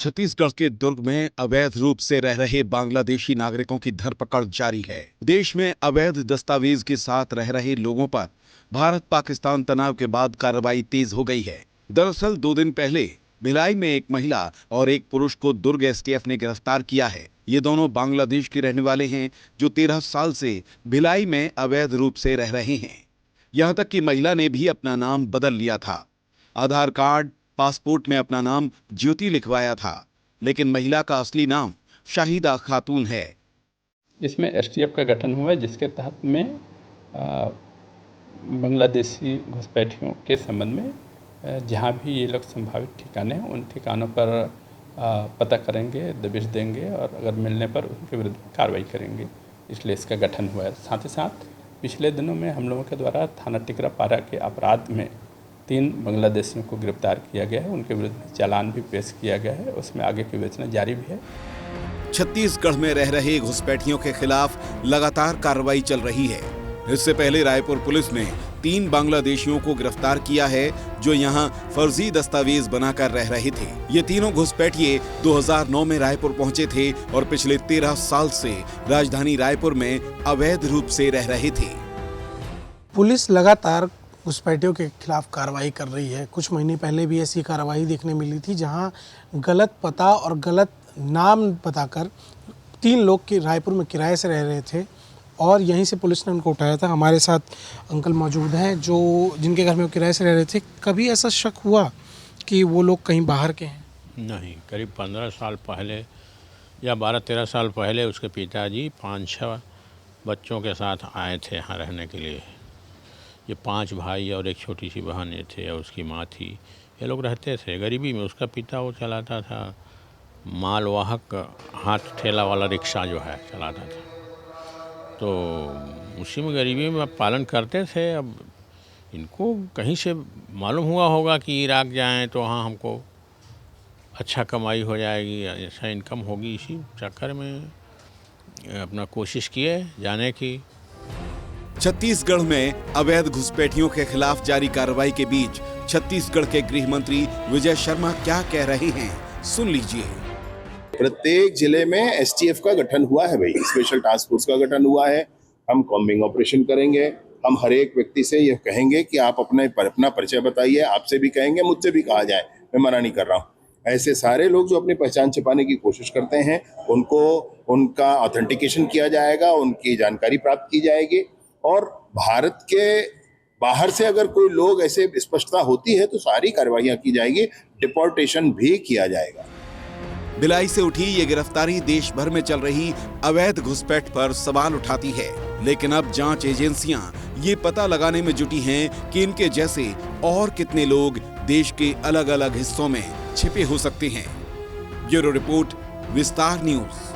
छत्तीसगढ़ के दुर्ग में अवैध रूप से रह रहे बांग्लादेशी नागरिकों की धरपकड़ जारी है। देश में अवैध दस्तावेज के साथ रह रहे लोगों पर भारत पाकिस्तान तनाव के बाद कार्रवाई तेज हो गई है। दरअसल 2 दिन पहले भिलाई में एक महिला और एक पुरुष को दुर्ग एसटीएफ ने गिरफ्तार किया है। ये दोनों बांग्लादेश के रहने वाले हैं जो 13 साल से भिलाई में अवैध रूप से रह रहे हैं। यहां तक कि महिला ने भी अपना नाम बदल लिया था। आधार कार्ड, पासपोर्ट में अपना नाम ज्योति लिखवाया था, लेकिन महिला का असली नाम शाहिदा खातून है। इसमें एसटीएफ का गठन हुआ है, जिसके तहत में बांग्लादेशी घुसपैठियों के संबंध में जहां भी ये लोग संभावित ठिकाने हैं, उन ठिकानों पर पता करेंगे, दबिश देंगे और अगर मिलने पर उनके विरुद्ध कार्रवाई करेंगे। इसलिए इसका गठन हुआ है। साथ ही साथ पिछले दिनों में हम लोगों के द्वारा थाना टिकरापारा के अपराध में 3 बांग्लादेशियों को गिरफ्तार किया गया है। उनके विरुद्ध चालान भी पेश किया गया है। उसमें आगे की विवेचना जारी भी है। छत्तीसगढ़ में रह रहे घुसपैठियों के खिलाफ लगातार कार्रवाई चल रही है। इससे पहले रायपुर पुलिस ने 3 बांग्लादेशियों को गिरफ्तार किया है जो यहां फर्जी दस्तावेज बनाकर रह रहे थे। ये तीनों घुसपैठिए 2009 में रायपुर पहुंचे थे और पिछले 13 साल से राजधानी रायपुर में अवैध रूप से रह रहे थे। पुलिस लगातार घुसपैठियों के खिलाफ कार्रवाई कर रही है। कुछ महीने पहले भी ऐसी कार्रवाई देखने मिली थी, जहां गलत पता और गलत नाम बताकर 3 लोग की रायपुर में किराए से रह रहे थे और यहीं से पुलिस ने उनको उठाया था। हमारे साथ अंकल मौजूद हैं जो जिनके घर में वो किराए से रह रहे थे। कभी ऐसा शक हुआ कि वो लोग कहीं बाहर के हैं? नहीं, करीब 15 साल पहले या 12-13 साल पहले उसके पिताजी 5-6 बच्चों के साथ आए थे यहाँ रहने के लिए। ये 5 भाई और एक छोटी सी बहन ये थे और उसकी माँ थी। ये लोग रहते थे गरीबी में। उसका पिता वो चलाता था मालवाहक हाथ ठेला वाला रिक्शा जो है चलाता था, तो उसी में गरीबी में पालन करते थे। अब इनको कहीं से मालूम हुआ होगा कि इराक जाएं तो वहाँ हमको अच्छा कमाई हो जाएगी, ऐसा इनकम होगी। इसी चक्कर में अपना कोशिश किए जाने की। छत्तीसगढ़ में अवैध घुसपैठियों के खिलाफ जारी कार्रवाई के बीच छत्तीसगढ़ के गृह मंत्री विजय शर्मा क्या कह रहे हैं, सुन लीजिए। प्रत्येक जिले में एसटीएफ का गठन हुआ है भाई, स्पेशल टास्क फोर्स का गठन हुआ है। हम कॉम्बिंग ऑपरेशन करेंगे। हम हर एक व्यक्ति से यह कहेंगे कि आप अपना परिचय बताइए। आपसे भी कहेंगे, मुझसे भी कहा जाए, मैं मना नहीं कर रहा हूँ। ऐसे सारे लोग जो अपनी पहचान छिपाने की कोशिश करते हैं, उनको उनका ऑथेंटिकेशन किया जाएगा, उनकी जानकारी प्राप्त की जाएगी और भारत के बाहर से अगर कोई लोग ऐसे स्पष्टता होती है तो सारी कार्रवाइयां की जाएगी, डिपोर्टेशन भी किया जाएगा। भिलाई से उठी ये गिरफ्तारी देश भर में चल रही अवैध घुसपैठ पर सवाल उठाती है, लेकिन अब जांच एजेंसियां ये पता लगाने में जुटी हैं कि इनके जैसे और कितने लोग देश के अलग अलग हिस्सों में छिपे हो सकते हैं। ब्यूरो रिपोर्ट, विस्तार न्यूज।